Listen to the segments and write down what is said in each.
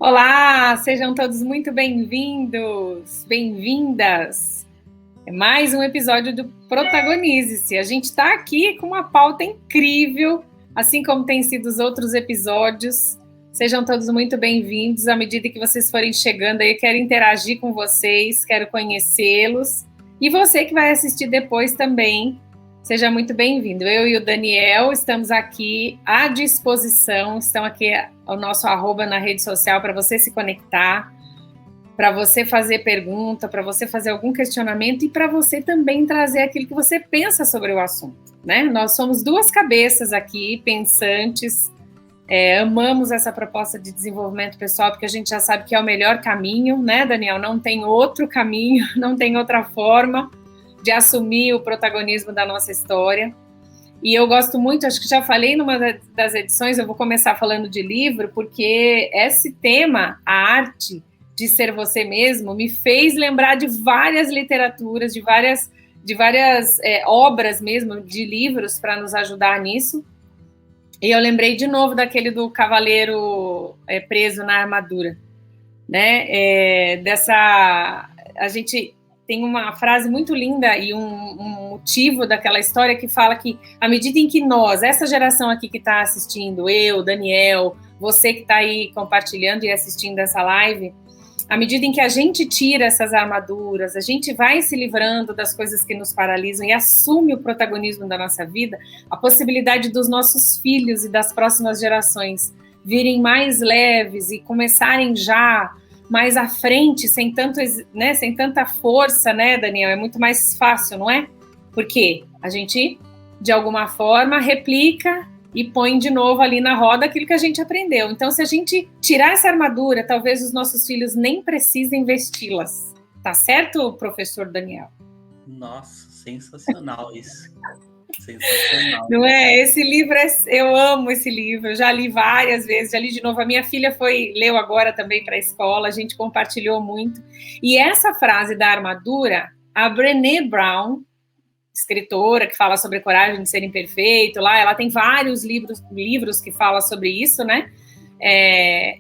Olá, sejam todos muito bem-vindos, bem-vindas. É mais um episódio do Protagonize-se. A gente está aqui com uma pauta incrível, assim como tem sido os outros episódios. Sejam todos muito bem-vindos. À medida que vocês forem chegando aí, eu quero interagir com vocês, quero conhecê-los. E você que vai assistir depois também, seja muito bem-vindo. Eu e o Daniel estamos aqui à disposição, estão aqui o nosso arroba na rede social para você se conectar, para você fazer pergunta, para você fazer algum questionamento e para você também trazer aquilo que você pensa sobre o assunto, né? Nós somos duas cabeças aqui, pensantes, amamos essa proposta de desenvolvimento pessoal, porque a gente já sabe que é o melhor caminho, né, Daniel? Não tem outro caminho, não tem outra forma de assumir o protagonismo da nossa história. E eu gosto muito, acho que já falei numa das edições, eu vou começar falando de livro, porque esse tema, a arte de ser você mesmo, me fez lembrar de várias literaturas, de várias obras mesmo, de livros para nos ajudar nisso. E eu lembrei de novo daquele do cavaleiro preso na armadura, né? A gente tem uma frase muito linda e um motivo daquela história que fala que, à medida em que nós, essa geração aqui que está assistindo, eu, Daniel, você que está aí compartilhando e assistindo essa live, à medida em que a gente tira essas armaduras, a gente vai se livrando das coisas que nos paralisam e assume o protagonismo da nossa vida, a possibilidade dos nossos filhos e das próximas gerações virem mais leves e começarem já mais à frente, sem tanta força, né, Daniel? É muito mais fácil, não é? Porque a gente, de alguma forma, replica e põe de novo ali na roda aquilo que a gente aprendeu. Então, se a gente tirar essa armadura, talvez os nossos filhos nem precisem vesti-las. Tá certo, professor Daniel? Nossa, sensacional isso. Sensacional. Não é? Esse livro, eu amo esse livro, eu já li várias vezes, já li de novo. A minha filha leu agora também para a escola, a gente compartilhou muito. E essa frase da armadura, a Brené Brown, escritora que fala sobre coragem de ser imperfeito, ela tem vários livros que falam sobre isso, né?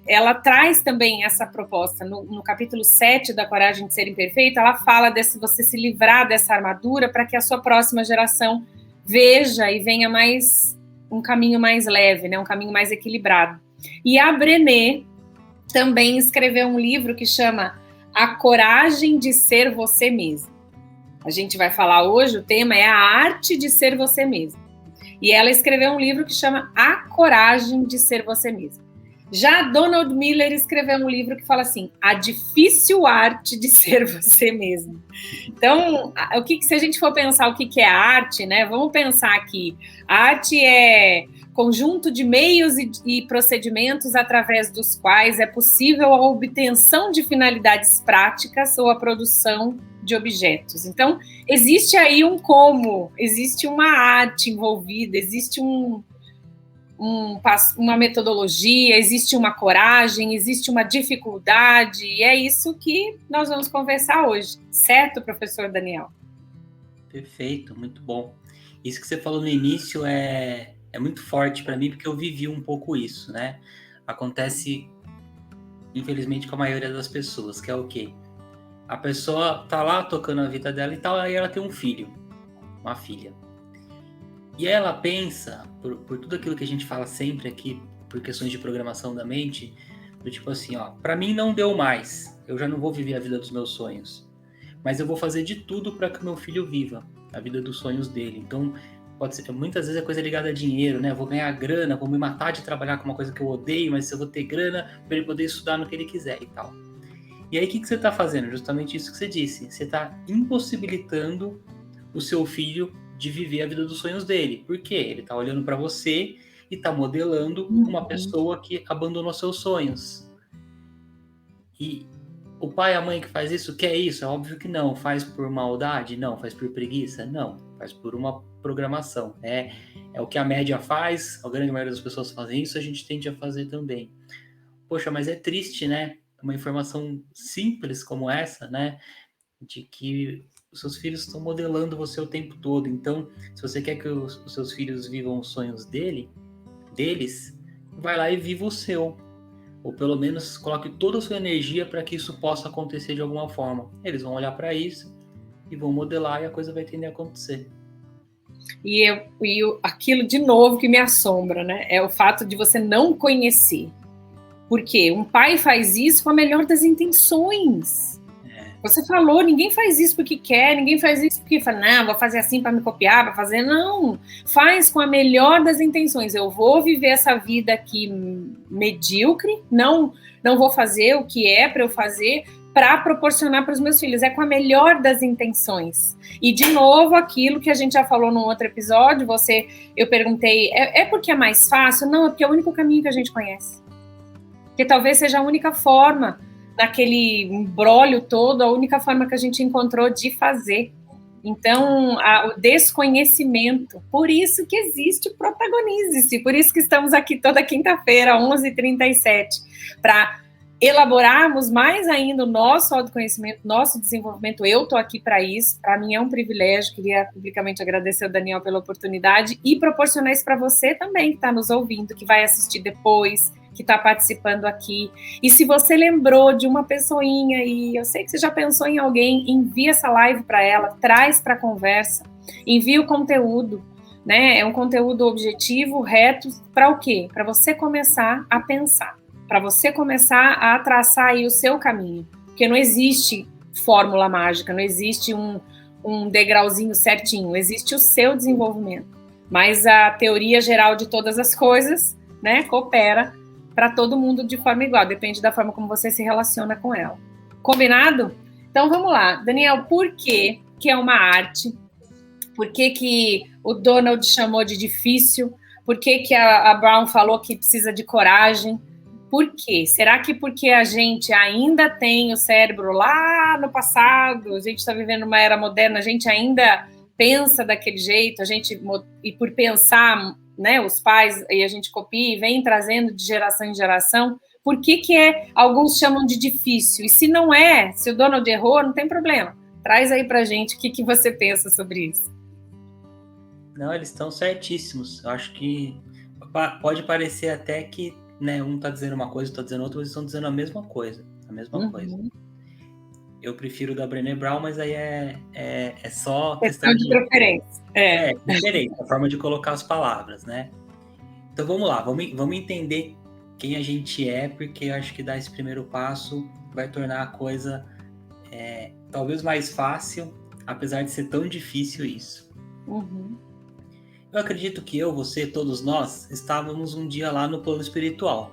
Ela traz também essa proposta. No capítulo 7 da Coragem de Ser Imperfeito, ela fala desse você se livrar dessa armadura para que a sua próxima geração veja e venha um caminho mais leve, né? Um caminho mais equilibrado. E a Brené também escreveu um livro que chama A Coragem de Ser Você Mesmo. A gente vai falar hoje, o tema é a arte de ser você mesmo. E ela escreveu um livro que chama A Coragem de Ser Você Mesmo. Já Donald Miller escreveu um livro que fala assim, a difícil arte de ser você mesmo. Então, se a gente for pensar o que é arte, né? Vamos pensar aqui. A arte é conjunto de meios e procedimentos através dos quais é possível a obtenção de finalidades práticas ou a produção de objetos. Então, existe aí existe uma arte envolvida, existe uma metodologia, existe uma coragem, existe uma dificuldade, e é isso que nós vamos conversar hoje, certo, professor Daniel? Perfeito, muito bom. Isso que você falou no início é muito forte para mim, porque eu vivi um pouco isso, né? Acontece, infelizmente, com a maioria das pessoas, que é o quê? A pessoa tá lá tocando a vida dela e tal, aí ela tem um filho, uma filha. E aí ela pensa, por tudo aquilo que a gente fala sempre aqui, por questões de programação da mente, do tipo assim, ó, pra mim não deu mais, eu já não vou viver a vida dos meus sonhos, mas eu vou fazer de tudo para que o meu filho viva a vida dos sonhos dele. Então, pode ser, muitas vezes é coisa ligada a dinheiro, né? Eu vou ganhar grana, vou me matar de trabalhar com uma coisa que eu odeio, mas eu vou ter grana para ele poder estudar no que ele quiser e tal. E aí, o que você está fazendo? Justamente isso que você disse. Você está impossibilitando o seu filho de viver a vida dos sonhos dele. Por quê? Ele está olhando para você e está modelando uma pessoa que abandonou seus sonhos. E o pai e a mãe que faz isso, quer isso? É óbvio que não. Faz por maldade? Não. Faz por preguiça? Não. Faz por uma programação. É o que a média faz, a grande maioria das pessoas fazem isso, a gente tende a fazer também. Poxa, mas é triste, né? Uma informação simples como essa, né? De que os seus filhos estão modelando você o tempo todo. Então, se você quer que os seus filhos vivam os sonhos deles, vai lá e viva o seu. ou pelo menos coloque toda a sua energia para que isso possa acontecer de alguma forma. Eles vão olhar para isso e vão modelar e a coisa vai tender a acontecer. Aquilo de novo que me assombra, né? É o fato de você não conhecer. Porque um pai faz isso com a melhor das intenções. Você falou, ninguém faz isso porque quer, ninguém faz isso porque fala, não, vou fazer assim para me copiar, para fazer. Não, faz com a melhor das intenções. Eu vou viver essa vida aqui medíocre, não vou fazer o que é para eu fazer para proporcionar para os meus filhos. É com a melhor das intenções. E, de novo, aquilo que a gente já falou num outro episódio, eu perguntei, é porque é mais fácil? Não, é porque é o único caminho que a gente conhece. Porque talvez seja a única forma, naquele imbróglio todo, a única forma que a gente encontrou de fazer. Então, o desconhecimento, por isso que existe o Protagonize-se, por isso que estamos aqui toda quinta-feira, 11h37, para elaborarmos mais ainda o nosso autoconhecimento, nosso desenvolvimento. Eu estou aqui para isso, para mim é um privilégio, queria publicamente agradecer ao Daniel pela oportunidade e proporcionar isso para você também, que está nos ouvindo, que vai assistir depois, que está participando aqui. E se você lembrou de uma pessoinha, e eu sei que você já pensou em alguém, envia essa live para ela, traz para a conversa, envia o conteúdo, né? É um conteúdo objetivo, reto, para o quê? Para você começar a pensar, para você começar a traçar aí o seu caminho, porque não existe fórmula mágica, não existe um degrauzinho certinho, existe o seu desenvolvimento, mas a teoria geral de todas as coisas, né, coopera para todo mundo de forma igual, depende da forma como você se relaciona com ela. Combinado? Então vamos lá. Daniel, por que é uma arte? Por que o Donald chamou de difícil? Por que a Brown falou que precisa de coragem? Por quê? Será que porque a gente ainda tem o cérebro lá no passado, a gente está vivendo uma era moderna, a gente ainda pensa daquele jeito, e por pensar, né, os pais, e a gente copia e vem trazendo de geração em geração, por que alguns chamam de difícil? E se não é, se o Donald errou, não tem problema. Traz aí pra gente o que você pensa sobre isso. Não, eles estão certíssimos. Eu acho que pode parecer até que, né, um está dizendo uma coisa, outro está dizendo outra, mas eles estão dizendo a mesma coisa. A mesma coisa. Eu prefiro o da Brené Brown, mas aí é só questão de preferência. Preferência, a forma de colocar as palavras, né? Então vamos lá, vamos entender quem a gente é, porque eu acho que dar esse primeiro passo vai tornar a coisa talvez mais fácil, apesar de ser tão difícil isso. Eu acredito que você, todos nós, estávamos um dia lá no plano espiritual.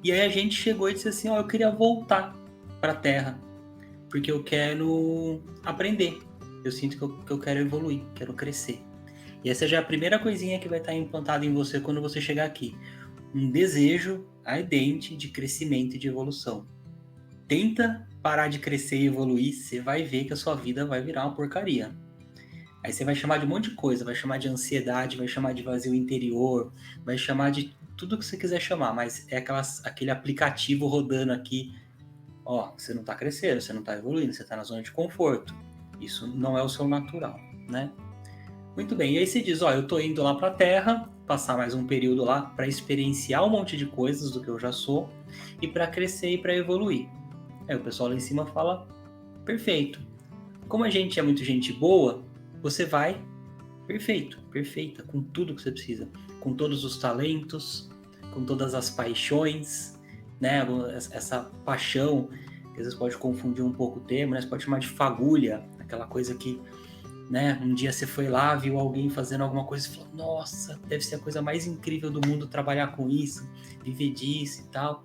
E aí a gente chegou e disse assim, eu queria voltar para a Terra, porque eu quero aprender. Eu sinto que eu quero evoluir, quero crescer. E essa já é a primeira coisinha que vai estar implantada em você quando você chegar aqui. Um desejo ardente de crescimento e de evolução. Tenta parar de crescer e evoluir, você vai ver que a sua vida vai virar uma porcaria. Aí você vai chamar de um monte de coisa, vai chamar de ansiedade, vai chamar de vazio interior, vai chamar de tudo que você quiser chamar, mas é aquele aplicativo rodando aqui, você não está crescendo, você não está evoluindo, você está na zona de conforto. Isso não é o seu natural, né? Muito bem, e aí você diz, eu estou indo lá para a Terra, passar mais um período lá para experienciar um monte de coisas do que eu já sou e para crescer e para evoluir. Aí o pessoal lá em cima fala, perfeito. Como a gente é muito gente boa, você vai perfeita, com tudo que você precisa, com todos os talentos, com todas as paixões, né? Essa paixão, que às vezes pode confundir um pouco o termo, né? Você pode chamar de fagulha, aquela coisa que, né? Um dia você foi lá, viu alguém fazendo alguma coisa e falou, nossa, deve ser a coisa mais incrível do mundo trabalhar com isso, viver disso e tal.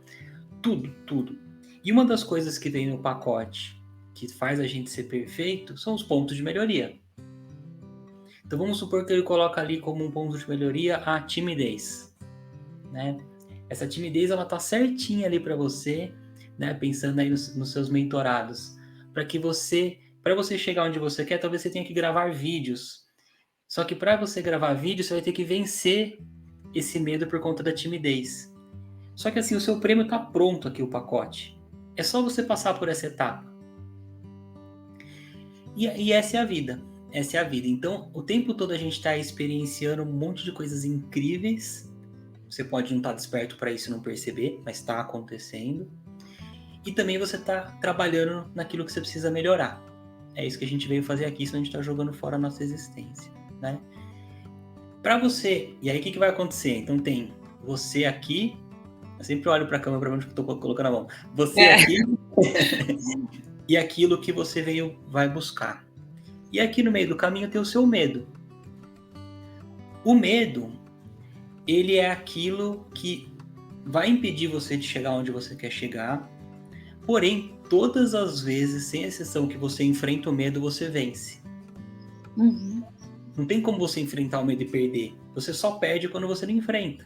Tudo. E uma das coisas que vem no pacote que faz a gente ser perfeito são os pontos de melhoria. Então vamos supor que ele coloca ali como um ponto de melhoria a timidez, né? Essa timidez ela tá certinha ali para você, né? Pensando aí nos seus mentorados, para você chegar onde você quer, talvez você tenha que gravar vídeos. Só que para você gravar vídeo, você vai ter que vencer esse medo por conta da timidez. Só que assim, o seu prêmio tá pronto aqui, o pacote. É só você passar por essa etapa. E essa é a vida. Essa é a vida. Então, o tempo todo a gente está experienciando um monte de coisas incríveis Você pode não estar desperto para isso e não perceber, mas está acontecendo. E também você está trabalhando naquilo que você precisa melhorar. É isso que a gente veio fazer aqui, senão a gente está jogando fora a nossa existência, né? Para você, e aí o que vai acontecer? Então tem você aqui, eu sempre olho para a câmera para onde eu estou colocando a mão. Você aqui e aquilo que você vai buscar. E aqui no meio do caminho tem o seu medo. O medo, ele é aquilo que vai impedir você de chegar onde você quer chegar, porém, todas as vezes, sem exceção, que você enfrenta o medo, você vence. Uhum. Não tem como você enfrentar o medo e perder. Você só perde quando você não enfrenta,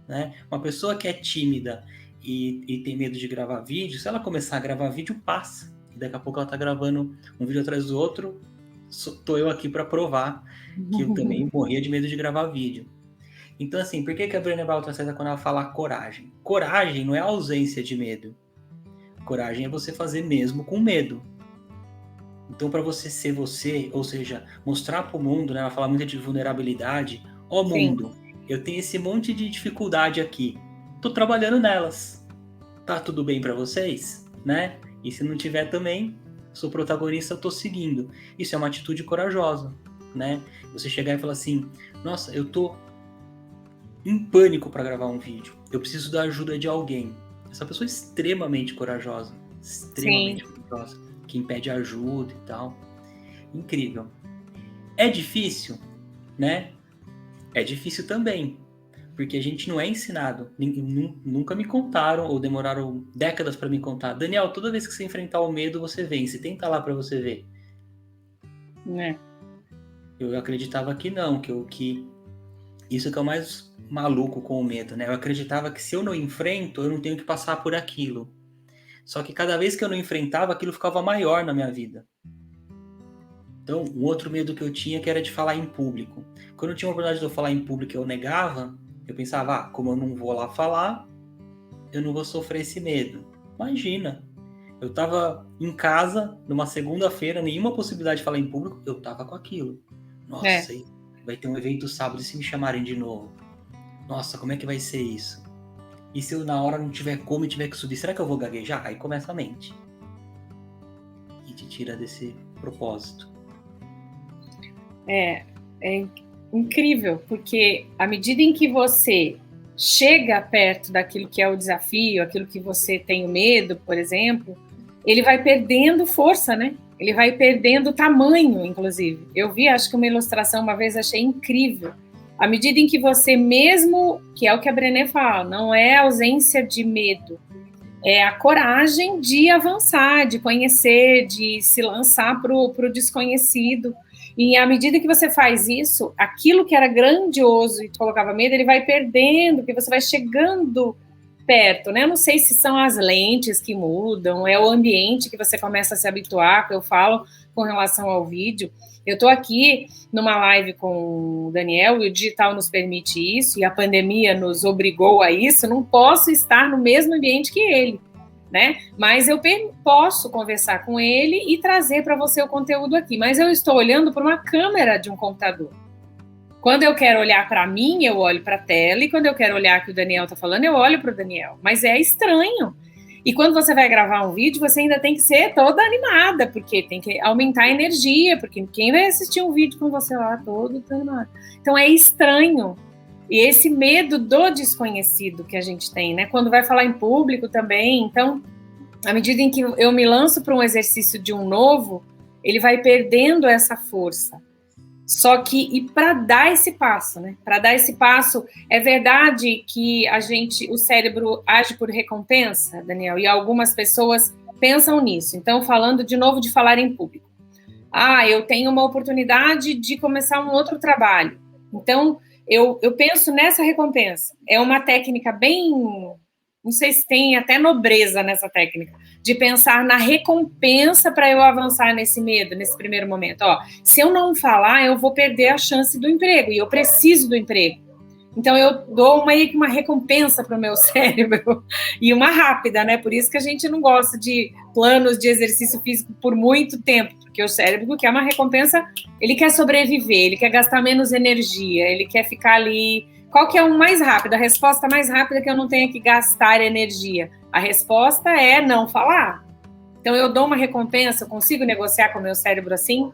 né? Uma pessoa que é tímida e tem medo de gravar vídeo, se ela começar a gravar vídeo, passa. E daqui a pouco ela tá gravando um vídeo atrás do outro. Tô eu aqui para provar que eu também morria de medo de gravar vídeo. Então, assim, por que a Brené Brown acerta quando ela fala coragem? Coragem não é a ausência de medo. Coragem é você fazer mesmo com medo. Então, para você ser você, ou seja, mostrar para o mundo, né? Ela fala muito de vulnerabilidade. Ó mundo, eu tenho esse monte de dificuldade aqui. Tô trabalhando nelas. Tá tudo bem para vocês? Né? E se não tiver também, sou protagonista, eu tô seguindo. Isso é uma atitude corajosa, né? Você chegar e falar assim, nossa, eu tô em pânico para gravar um vídeo. Eu preciso da ajuda de alguém. Essa pessoa é extremamente corajosa. Extremamente corajosa. Quem pede ajuda e tal. Incrível. É difícil, né? É difícil também. Porque a gente não é ensinado. Nunca me contaram, ou demoraram décadas para me contar. Daniel, toda vez que você enfrentar o medo, você vence. Tenta lá para você ver. Eu acreditava que não. Que isso que é o mais maluco com o medo, né? Eu acreditava que se eu não enfrento, eu não tenho que passar por aquilo. Só que cada vez que eu não enfrentava, aquilo ficava maior na minha vida. Então, um outro medo que eu tinha que era de falar em público. Quando eu tinha a oportunidade de eu falar em público e eu negava, eu pensava, como eu não vou lá falar, eu não vou sofrer esse medo. Imagina, eu estava em casa, numa segunda-feira, nenhuma possibilidade de falar em público, eu estava com aquilo. Nossa, vai ter um evento sábado e se me chamarem de novo? Nossa, como é que vai ser isso? E se eu na hora não tiver como e tiver que subir, será que eu vou gaguejar? Aí começa a mente. E te tira desse propósito. É incrível, porque à medida em que você chega perto daquilo que é o desafio, aquilo que você tem o medo, por exemplo, ele vai perdendo força, né? Ele vai perdendo tamanho, inclusive. Eu vi, acho que uma ilustração uma vez, achei incrível. À medida em que você mesmo, que é o que a Brené fala, não é a ausência de medo, é a coragem de avançar, de conhecer, de se lançar para o desconhecido. E à medida que você faz isso, aquilo que era grandioso e te colocava medo, ele vai perdendo, porque você vai chegando perto, né? Eu não sei se são as lentes que mudam, é o ambiente que você começa a se habituar, que eu falo com relação ao vídeo. Eu estou aqui numa live com o Daniel e o digital nos permite isso, e a pandemia nos obrigou a isso, não posso estar no mesmo ambiente que ele, né? Mas eu posso conversar com ele e trazer para você o conteúdo aqui, mas eu estou olhando para uma câmera de um computador. Quando eu quero olhar para mim, eu olho para a tela, e quando eu quero olhar o que o Daniel está falando, eu olho para o Daniel. Mas é estranho. E quando você vai gravar um vídeo, você ainda tem que ser toda animada, porque tem que aumentar a energia, porque quem vai assistir um vídeo com você lá todo animado? Então é estranho. E esse medo do desconhecido que a gente tem, né? Quando vai falar em público também. Então, à medida em que eu me lanço para um exercício de um novo, ele vai perdendo essa força. Só que, e para dar esse passo, né? Para dar esse passo, é verdade que o cérebro age por recompensa, Daniel, e algumas pessoas pensam nisso. Então, falando de novo de falar em público. Eu tenho uma oportunidade de começar um outro trabalho. Então, eu penso nessa recompensa. É uma técnica bem... Não sei se tem até nobreza nessa técnica, de pensar na recompensa para eu avançar nesse medo, nesse primeiro momento. Se eu não falar, eu vou perder a chance do emprego, e eu preciso do emprego. Então, eu dou uma recompensa para o meu cérebro, e uma rápida, né? Por isso que a gente não gosta de planos de exercício físico por muito tempo, porque o cérebro quer uma recompensa, ele quer sobreviver, ele quer gastar menos energia, ele quer ficar ali qual que é o mais rápido? A resposta mais rápida que eu não tenha que gastar energia. A resposta é não falar. Então, eu dou uma recompensa, eu consigo negociar com o meu cérebro assim?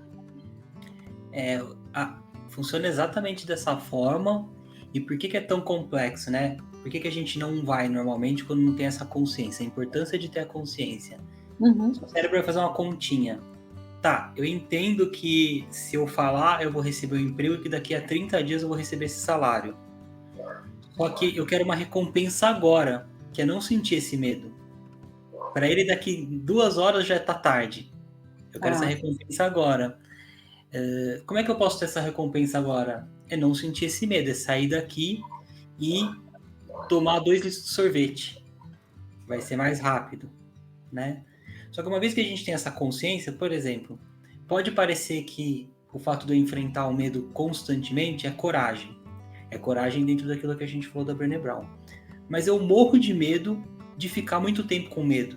Funciona exatamente dessa forma. E por que é tão complexo, né? Por que a gente não vai normalmente quando não tem essa consciência? A importância de ter a consciência. O cérebro vai fazer uma continha. Tá, eu entendo que se eu falar, eu vou receber um emprego e que daqui a 30 dias eu vou receber esse salário. Só que eu quero uma recompensa agora, que é não sentir esse medo. Para ele, daqui 2 horas já tá tarde. Eu quero essa recompensa agora. Como é que eu posso ter essa recompensa agora? É não sentir esse medo, é sair daqui e tomar 2 litros de sorvete. Vai ser mais rápido, né? Só que uma vez que a gente tem essa consciência, por exemplo, pode parecer que o fato de eu enfrentar o medo constantemente é coragem. É coragem dentro daquilo que a gente falou da Brené Brown. Mas eu morro de medo de ficar muito tempo com medo.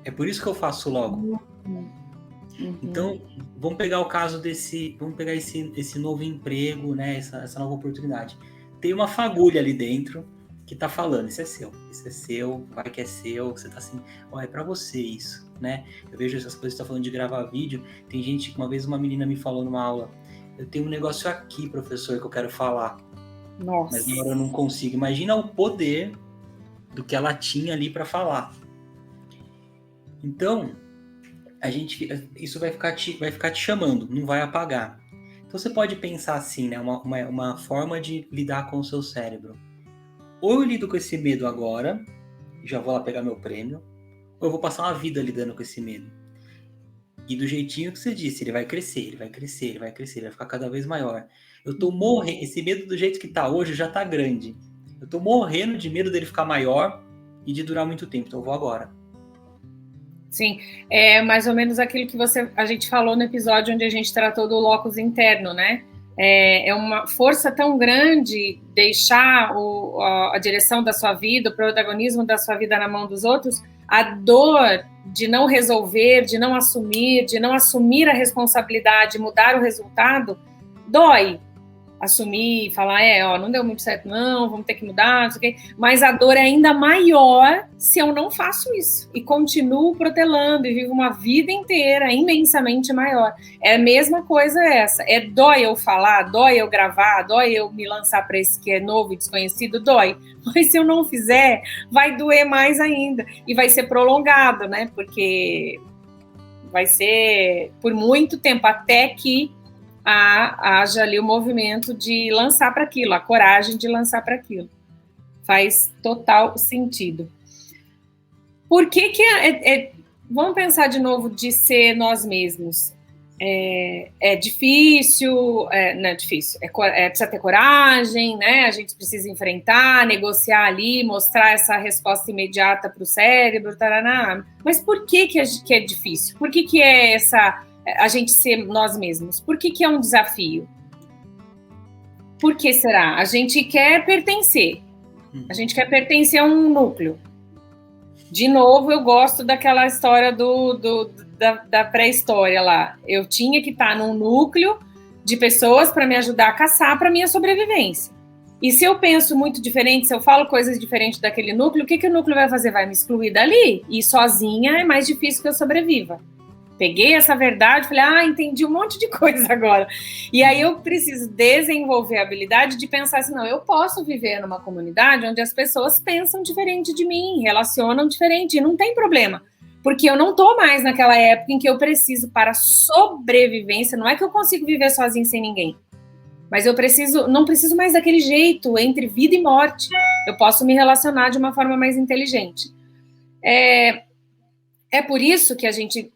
É por isso que eu faço logo. Então, vamos pegar o caso vamos pegar esse novo emprego, né? Essa nova oportunidade. Tem uma fagulha ali dentro que tá falando, isso é seu, vai que é seu, você tá assim, é pra você isso, né? Eu vejo essas coisas que tá falando de gravar vídeo, tem gente, uma vez uma menina me falou numa aula, eu tenho um negócio aqui, professor, que eu quero falar. Nossa. Mas na hora eu não consigo. Imagina o poder do que ela tinha ali para falar. Então, isso vai ficar te chamando, não vai apagar. Então você pode pensar assim, né? Uma forma de lidar com o seu cérebro. Ou eu lido com esse medo agora, já vou lá pegar meu prêmio, ou eu vou passar uma vida lidando com esse medo. E do jeitinho que você disse, ele vai crescer, ele vai ficar cada vez maior. Eu tô morrendo, esse medo do jeito que tá hoje já tá grande. Eu tô morrendo de medo dele ficar maior e de durar muito tempo, então eu vou agora. Sim, é mais ou menos aquilo que a gente falou no episódio onde a gente tratou do locus interno, né? É uma força tão grande deixar a direção da sua vida, o protagonismo da sua vida na mão dos outros, a dor de não resolver, de não assumir a responsabilidade, mudar o resultado, dói. Assumir, falar, não deu muito certo não, vamos ter que mudar, não sei o quê. Mas a dor é ainda maior se eu não faço isso e continuo protelando e vivo uma vida inteira imensamente maior. É a mesma coisa essa, dói eu falar, dói eu gravar, dói eu me lançar para esse que é novo e desconhecido, dói. Mas se eu não fizer, vai doer mais ainda e vai ser prolongado, né? Porque vai ser por muito tempo, até que haja ali o movimento de lançar para aquilo, a coragem de lançar para aquilo. Faz total sentido. Por que vamos pensar de novo de ser nós mesmos? É difícil, não é difícil, precisa ter coragem, né? A gente precisa enfrentar, negociar ali, mostrar essa resposta imediata para o cérebro, taraná. Mas por que é difícil? Por que é a gente ser nós mesmos? Por que é um desafio? Por que será? A gente quer pertencer. A gente quer pertencer a um núcleo. De novo, eu gosto daquela história da pré-história lá. Eu tinha que estar num núcleo de pessoas para me ajudar a caçar para minha sobrevivência. E se eu penso muito diferente, se eu falo coisas diferentes daquele núcleo, o que o núcleo vai fazer? Vai me excluir dali? E sozinha é mais difícil que eu sobreviva. Peguei essa verdade, falei, entendi um monte de coisa agora. E aí eu preciso desenvolver a habilidade de pensar assim, não, eu posso viver numa comunidade onde as pessoas pensam diferente de mim, relacionam diferente, e não tem problema. Porque eu não estou mais naquela época em que eu preciso, para sobrevivência, não é que eu consigo viver sozinho sem ninguém, mas não preciso mais daquele jeito, entre vida e morte. Eu posso me relacionar de uma forma mais inteligente. É por isso que a gente...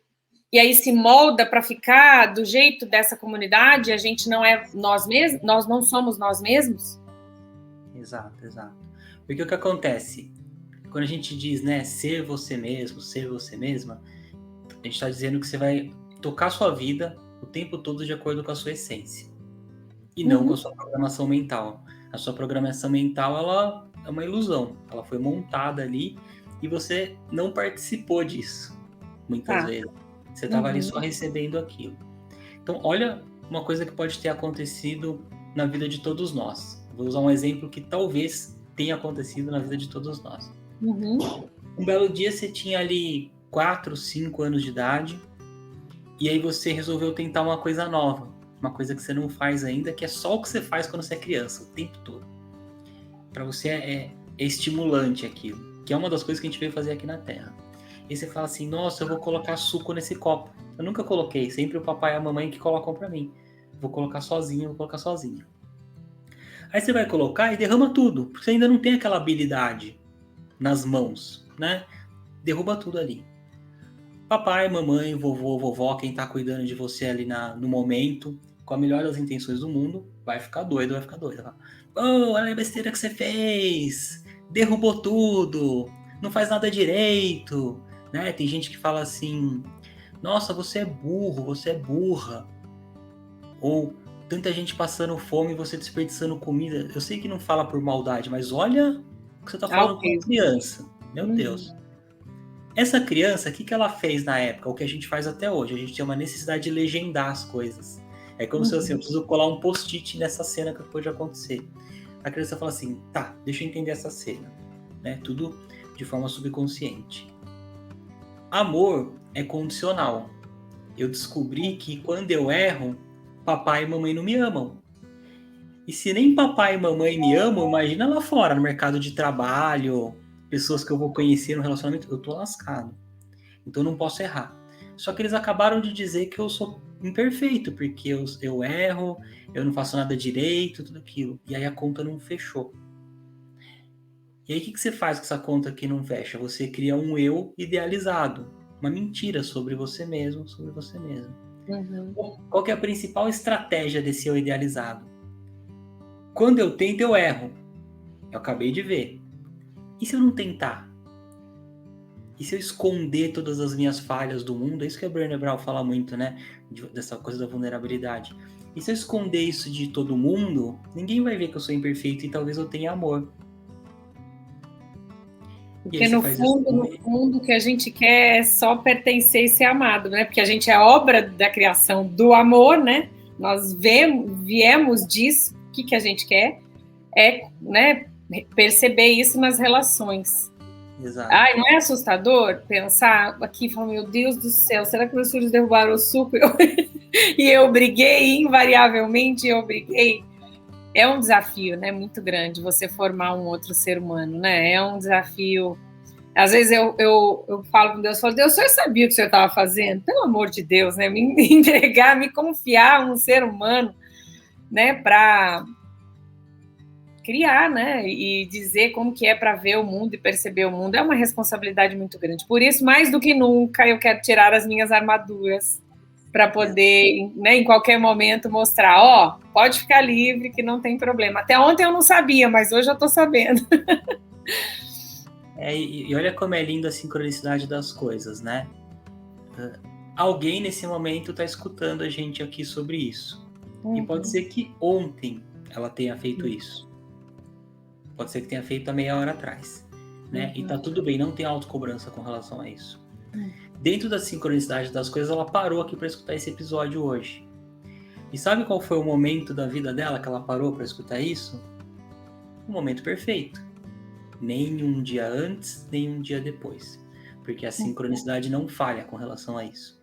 E aí se molda para ficar do jeito dessa comunidade, a gente não é nós mesmos, nós não somos nós mesmos? Exato. Porque o que acontece? Quando a gente diz, né, ser você mesmo, ser você mesma, a gente está dizendo que você vai tocar a sua vida o tempo todo de acordo com a sua essência. E não com a sua programação mental. A sua programação mental, ela é uma ilusão. Ela foi montada ali e você não participou disso, muitas vezes. Você estava ali só recebendo aquilo. Então, olha uma coisa que pode ter acontecido na vida de todos nós. Vou usar um exemplo que talvez tenha acontecido na vida de todos nós. Uhum. Um belo dia você tinha ali 4, 5 anos de idade, e aí você resolveu tentar uma coisa nova, uma coisa que você não faz ainda, que é só o que você faz quando você é criança, o tempo todo. Para você é estimulante aquilo, que é uma das coisas que a gente veio fazer aqui na Terra. E você fala assim, nossa, eu vou colocar suco nesse copo. Eu nunca coloquei, sempre o papai e a mamãe que colocam para mim. Vou colocar sozinho. Aí você vai colocar e derrama tudo, porque você ainda não tem aquela habilidade nas mãos, né? Derruba tudo ali. Papai, mamãe, vovô, vovó, quem tá cuidando de você ali no momento, com a melhor das intenções do mundo, vai ficar doido. Oh, olha a besteira que você fez! Derrubou tudo! Não faz nada direito! Né? Tem gente que fala assim, nossa, você é burro, você é burra. Ou tanta gente passando fome e você desperdiçando comida. Eu sei que não fala por maldade, mas olha o que você tá falando com a criança. Meu Deus. Essa criança, o que ela fez na época? O que a gente faz até hoje. A gente tem uma necessidade de legendar as coisas. É como se assim, eu preciso colar um post-it nessa cena que pode acontecer. A criança fala assim, tá, deixa eu entender essa cena. Né? Tudo de forma subconsciente. Amor é condicional. Eu descobri que quando eu erro, papai e mamãe não me amam. E se nem papai e mamãe me amam, imagina lá fora, no mercado de trabalho, pessoas que eu vou conhecer no relacionamento, eu tô lascado. Então eu não posso errar. Só que eles acabaram de dizer que eu sou imperfeito, porque eu erro, eu não faço nada direito, tudo aquilo. E aí a conta não fechou. E aí o que você faz com essa conta que não fecha? Você cria um eu idealizado, uma mentira sobre você mesmo, sobre você mesmo. Uhum. Qual que é a principal estratégia desse eu idealizado? Quando eu tento, eu erro. Eu acabei de ver. E se eu não tentar? E se eu esconder todas as minhas falhas do mundo? É isso que a Brené Brown fala muito, né? Dessa coisa da vulnerabilidade. E se eu esconder isso de todo mundo, ninguém vai ver que eu sou imperfeito e talvez eu tenha amor. Porque no fundo, o que a gente quer é só pertencer e ser amado, né? Porque a gente é obra da criação do amor, né? Nós viemos disso. O que a gente quer é, né, perceber isso nas relações. Exato. Ai, não é assustador pensar aqui e falar, meu Deus do céu, será que meus filhos derrubaram o suco e eu briguei, invariavelmente eu briguei? É um desafio, né, muito grande você formar um outro ser humano, né? É um desafio. Às vezes eu falo com Deus, eu falo, Deus, o senhor sabia o que o senhor estava fazendo? Pelo amor de Deus, né? Me entregar, me confiar um ser humano, né, para criar, né, e dizer como que é para ver o mundo e perceber o mundo é uma responsabilidade muito grande. Por isso, mais do que nunca, eu quero tirar as minhas armaduras para poder, né, em qualquer momento mostrar, ó, pode ficar livre que não tem problema. Até ontem eu não sabia, mas hoje eu estou sabendo. E olha como é lindo a sincronicidade das coisas, né? Alguém nesse momento está escutando a gente aqui sobre isso. E pode ser que ontem ela tenha feito isso. Pode ser que tenha feito há meia hora atrás. Né? E tá tudo bem, não tem autocobrança com relação a isso. Dentro da sincronicidade das coisas, ela parou aqui para escutar esse episódio hoje. E sabe qual foi o momento da vida dela que ela parou para escutar isso? O momento perfeito. Nem um dia antes, nem um dia depois. Porque a sincronicidade não falha com relação a isso.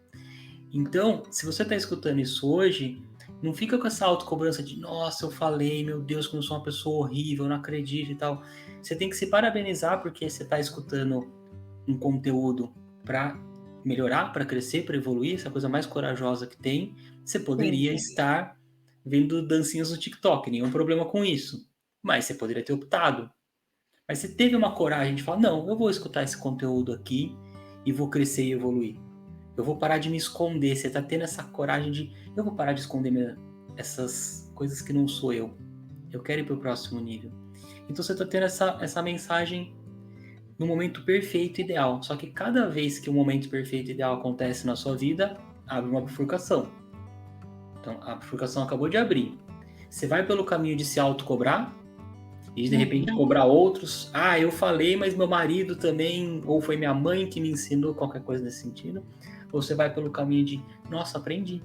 Então, se você está escutando isso hoje, não fica com essa autocobrança de nossa, eu falei, meu Deus, como eu sou uma pessoa horrível, eu não acredito e tal. Você tem que se parabenizar porque você está escutando um conteúdo para melhorar, para crescer, para evoluir, essa coisa mais corajosa que tem. Você poderia estar vendo dancinhas no TikTok, nenhum problema com isso. Mas você poderia ter optado. Mas você teve uma coragem de falar, não, eu vou escutar esse conteúdo aqui e vou crescer e evoluir. Eu vou parar de me esconder. Você tá tendo essa coragem de, eu vou parar de esconder essas coisas que não sou eu. Eu quero ir pro próximo nível. Então você tá tendo essa mensagem no momento perfeito e ideal. Só que cada vez que o momento perfeito e ideal acontece na sua vida, abre uma bifurcação. Então a bifurcação acabou de abrir. Você vai pelo caminho de se autocobrar e de repente cobrar outros. Ah, eu falei, mas meu marido também, ou foi minha mãe que me ensinou qualquer coisa nesse sentido. Ou você vai pelo caminho de, nossa, aprendi.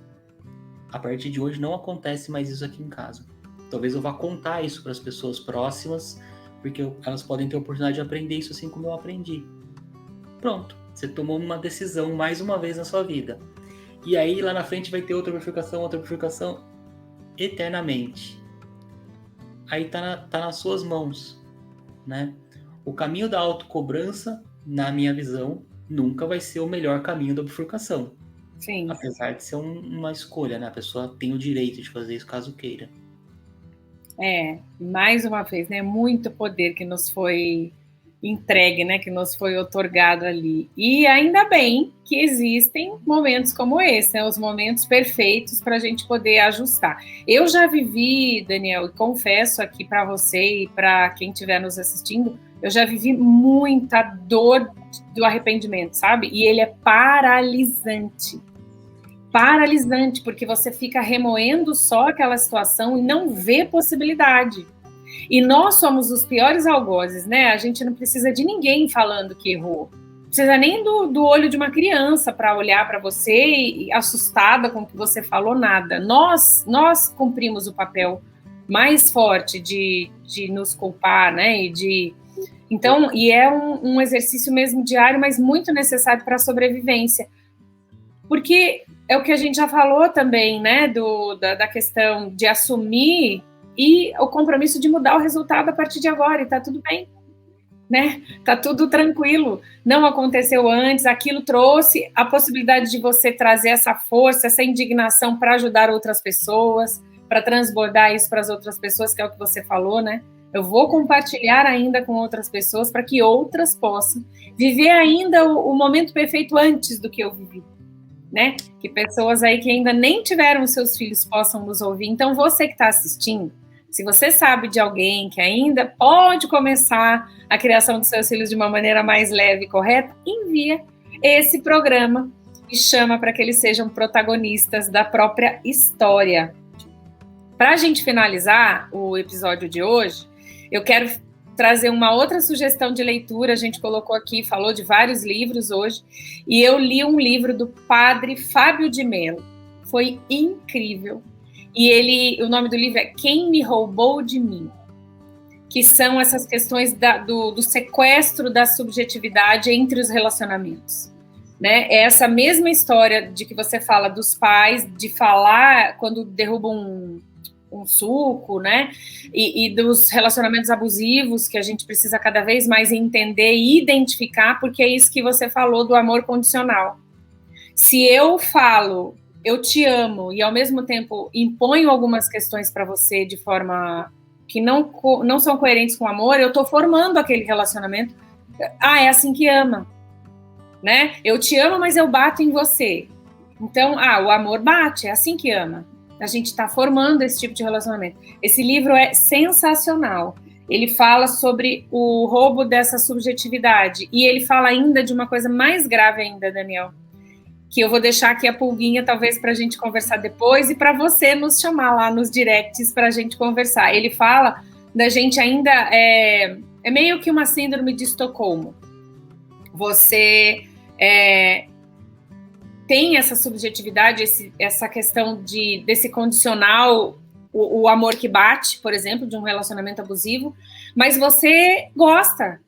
A partir de hoje não acontece mais isso aqui em casa. Talvez eu vá contar isso para as pessoas próximas, porque elas podem ter a oportunidade de aprender isso assim como eu aprendi. Pronto, você tomou uma decisão mais uma vez na sua vida. E aí lá na frente vai ter outra bifurcação eternamente. Aí tá nas suas mãos, né? O caminho da autocobrança, na minha visão, nunca vai ser o melhor caminho da bifurcação. Sim. Apesar de ser uma escolha, né? A pessoa tem o direito de fazer isso caso queira. Mais uma vez, né? Muito poder que nos foi entregue, né? Que nos foi otorgado ali. E ainda bem que existem momentos como esse, né? Os momentos perfeitos para a gente poder ajustar. Eu já vivi, Daniel, e confesso aqui para você e para quem estiver nos assistindo, eu já vivi muita dor do arrependimento, sabe? E ele é paralisante. Paralisante, porque você fica remoendo só aquela situação e não vê possibilidade. E nós somos os piores algozes, né? A gente não precisa de ninguém falando que errou. Não precisa nem do olho de uma criança para olhar para você e assustada com o que você falou, nada. Nós cumprimos o papel mais forte de nos culpar, né? Então, é um exercício mesmo diário, mas muito necessário para a sobrevivência. Porque é o que a gente já falou também, né, da questão de assumir e o compromisso de mudar o resultado a partir de agora, e tá tudo bem, né? Tá tudo tranquilo. Não aconteceu antes, aquilo trouxe a possibilidade de você trazer essa força, essa indignação para ajudar outras pessoas, para transbordar isso para as outras pessoas, que é o que você falou, né? Eu vou compartilhar ainda com outras pessoas para que outras possam viver ainda o momento perfeito antes do que eu vivi. Né? Que pessoas aí que ainda nem tiveram seus filhos possam nos ouvir. Então, você que está assistindo, se você sabe de alguém que ainda pode começar a criação dos seus filhos de uma maneira mais leve e correta, envia esse programa e chama para que eles sejam protagonistas da própria história. Para a gente finalizar o episódio de hoje, eu quero trazer uma outra sugestão de leitura. A gente colocou aqui, falou de vários livros hoje, e eu li um livro do padre Fábio de Mello. Foi incrível. E o nome do livro é Quem Me Roubou de Mim, que são essas questões do sequestro da subjetividade entre os relacionamentos. Né? É essa mesma história de que você fala dos pais, de falar quando derrubam um suco, né? E dos relacionamentos abusivos que a gente precisa cada vez mais entender e identificar, porque é isso que você falou do amor condicional. Se eu falo, eu te amo, e ao mesmo tempo imponho algumas questões para você de forma que não são coerentes com o amor, eu estou formando aquele relacionamento. É assim que ama, né? Eu te amo, mas eu bato em você. Então, o amor bate, é assim que ama. A gente está formando esse tipo de relacionamento. Esse livro é sensacional. Ele fala sobre o roubo dessa subjetividade. E ele fala ainda de uma coisa mais grave ainda, Daniel, que eu vou deixar aqui a pulguinha, talvez, para a gente conversar depois e para você nos chamar lá nos directs para a gente conversar. Ele fala da gente ainda... É meio que uma síndrome de Estocolmo. Você... tem essa subjetividade, essa questão desse condicional, o amor que bate, por exemplo, de um relacionamento abusivo, mas você gosta,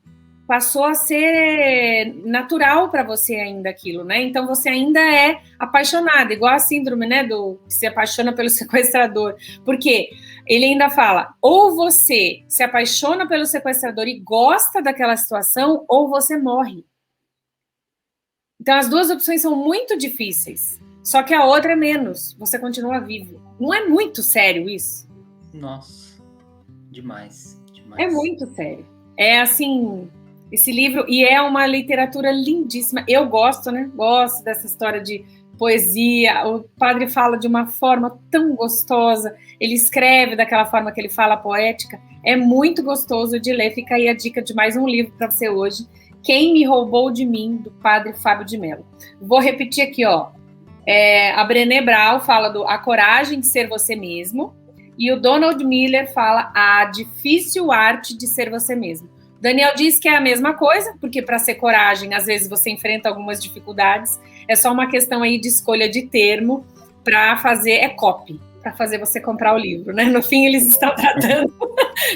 passou a ser natural para você ainda aquilo, né? Então você ainda é apaixonada, igual a síndrome, né, que se apaixona pelo sequestrador, porque ele ainda fala, ou você se apaixona pelo sequestrador e gosta daquela situação, ou você morre. Então, as duas opções são muito difíceis. Só que a outra é menos. Você continua vivo. Não é muito sério isso? Nossa, demais. É muito sério. É assim, esse livro... E é uma literatura lindíssima. Eu gosto, né? Gosto dessa história de poesia. O padre fala de uma forma tão gostosa. Ele escreve daquela forma que ele fala, poética. É muito gostoso de ler. Fica aí a dica de mais um livro para você hoje. Quem Me Roubou de Mim, do padre Fábio de Mello. Vou repetir aqui, ó. A Brené Brown fala A Coragem de Ser Você Mesmo, e o Donald Miller fala A Difícil Arte de Ser Você Mesmo. Daniel diz que é a mesma coisa, porque para ser coragem, às vezes você enfrenta algumas dificuldades, é só uma questão aí de escolha de termo para fazer, copy. para fazer você comprar o livro, né? No fim, eles estão tratando,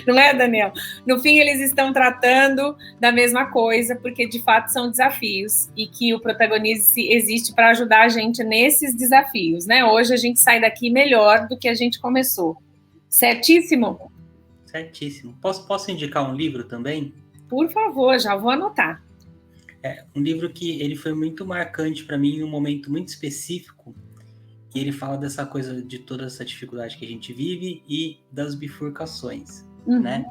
não é, Daniel? No fim, eles estão tratando da mesma coisa, porque de fato são desafios e que o Protagonize existe para ajudar a gente nesses desafios, né? Hoje a gente sai daqui melhor do que a gente começou. Certíssimo? Certíssimo. Posso indicar um livro também? Por favor, já vou anotar. Um livro que ele foi muito marcante para mim em um momento muito específico. E ele fala dessa coisa de toda essa dificuldade que a gente vive e das bifurcações, né?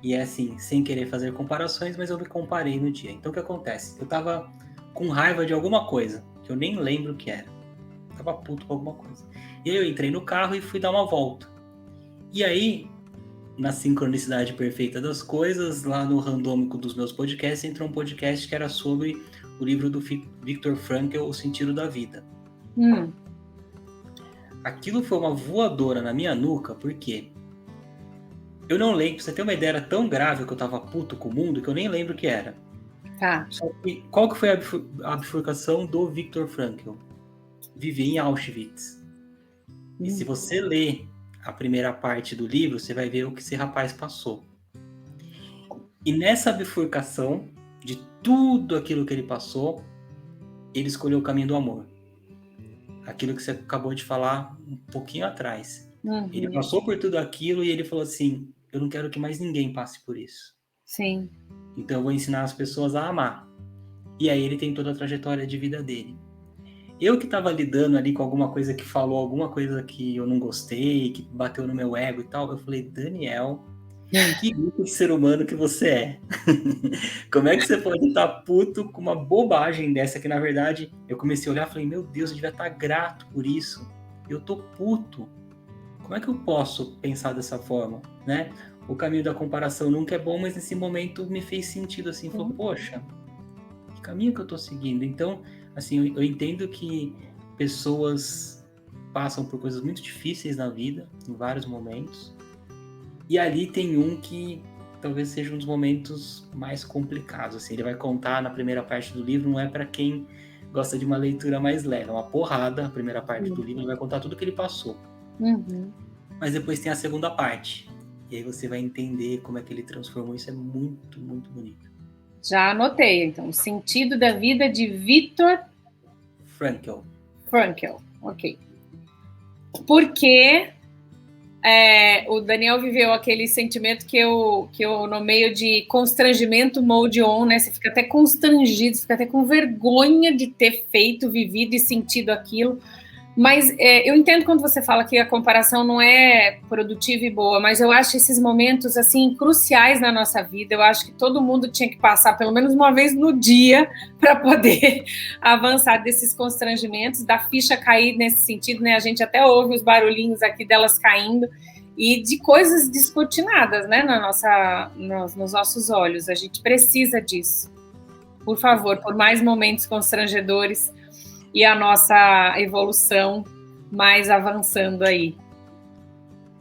E é assim, sem querer fazer comparações, mas eu me comparei no dia. Então o que acontece? Eu tava com raiva de alguma coisa, que eu nem lembro o que era. Eu tava puto com alguma coisa. E aí eu entrei no carro e fui dar uma volta. E aí, na sincronicidade perfeita das coisas, lá no randômico dos meus podcasts, entrou um podcast que era sobre o livro do Viktor Frankl, O Sentido da Vida. Aquilo foi uma voadora na minha nuca, porque eu não lembro, pra você ter uma ideia, era tão grave que eu tava puto com o mundo que eu nem lembro o que era. Tá. Só que, qual que foi a bifurcação do Viktor Frankl? Viver em Auschwitz. E se você ler a primeira parte do livro, você vai ver o que esse rapaz passou. E nessa bifurcação, de tudo aquilo que ele passou, ele escolheu o caminho do amor. Aquilo que você acabou de falar um pouquinho atrás. Ele passou por tudo aquilo e ele falou assim, eu não quero que mais ninguém passe por isso. Sim. Então eu vou ensinar as pessoas a amar. E aí ele tem toda a trajetória de vida dele. Eu que estava lidando ali com alguma coisa que falou, alguma coisa que eu não gostei, que bateu no meu ego e tal, eu falei, Daniel, que tipo de ser humano que você é? Como é que você pode estar puto com uma bobagem dessa que, na verdade, eu comecei a olhar e falei, meu Deus, eu devia estar grato por isso. Eu tô puto. Como é que eu posso pensar dessa forma, né? O caminho da comparação nunca é bom, mas nesse momento me fez sentido assim, falou, poxa, que caminho que eu tô seguindo? Então, assim, eu entendo que pessoas passam por coisas muito difíceis na vida, em vários momentos, e ali tem um que talvez seja um dos momentos mais complicados, assim, ele vai contar na primeira parte do livro, não é para quem gosta de uma leitura mais leve, é uma porrada, a primeira parte do livro, ele vai contar tudo que ele passou. Mas depois tem a segunda parte, e aí você vai entender como é que ele transformou, isso é muito, muito bonito. Já anotei, então, o sentido da vida de Viktor Frankl, ok. Porque o Daniel viveu aquele sentimento que eu nomeio de constrangimento mode on, né? Você fica até constrangido, você fica até com vergonha de ter feito, vivido e sentido aquilo. Mas eu entendo quando você fala que a comparação não é produtiva e boa, mas eu acho esses momentos assim cruciais na nossa vida. Eu acho que todo mundo tinha que passar pelo menos uma vez no dia para poder avançar desses constrangimentos, da ficha cair nesse sentido, né? A gente até ouve os barulhinhos aqui delas caindo e de coisas descortinadas, né? Nos nossos olhos. A gente precisa disso. Por favor, por mais momentos constrangedores e a nossa evolução mais avançando aí.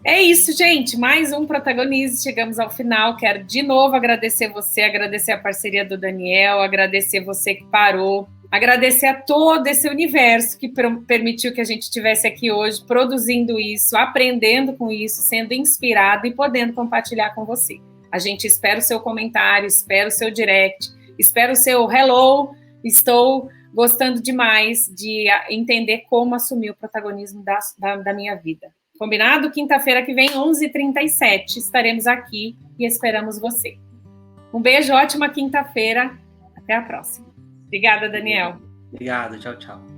É isso, gente. Mais um Protagonize. Chegamos ao final. Quero de novo agradecer você, agradecer a parceria do Daniel, agradecer você que parou, agradecer a todo esse universo que permitiu que a gente estivesse aqui hoje produzindo isso, aprendendo com isso, sendo inspirado e podendo compartilhar com você. A gente espera o seu comentário, espera o seu direct, espera o seu hello, estou gostando demais de entender como assumir o protagonismo da minha vida. Combinado? Quinta-feira que vem, 11h37, estaremos aqui e esperamos você. Um beijo, ótima quinta-feira. Até a próxima. Obrigada, Daniel. Obrigado, tchau, tchau.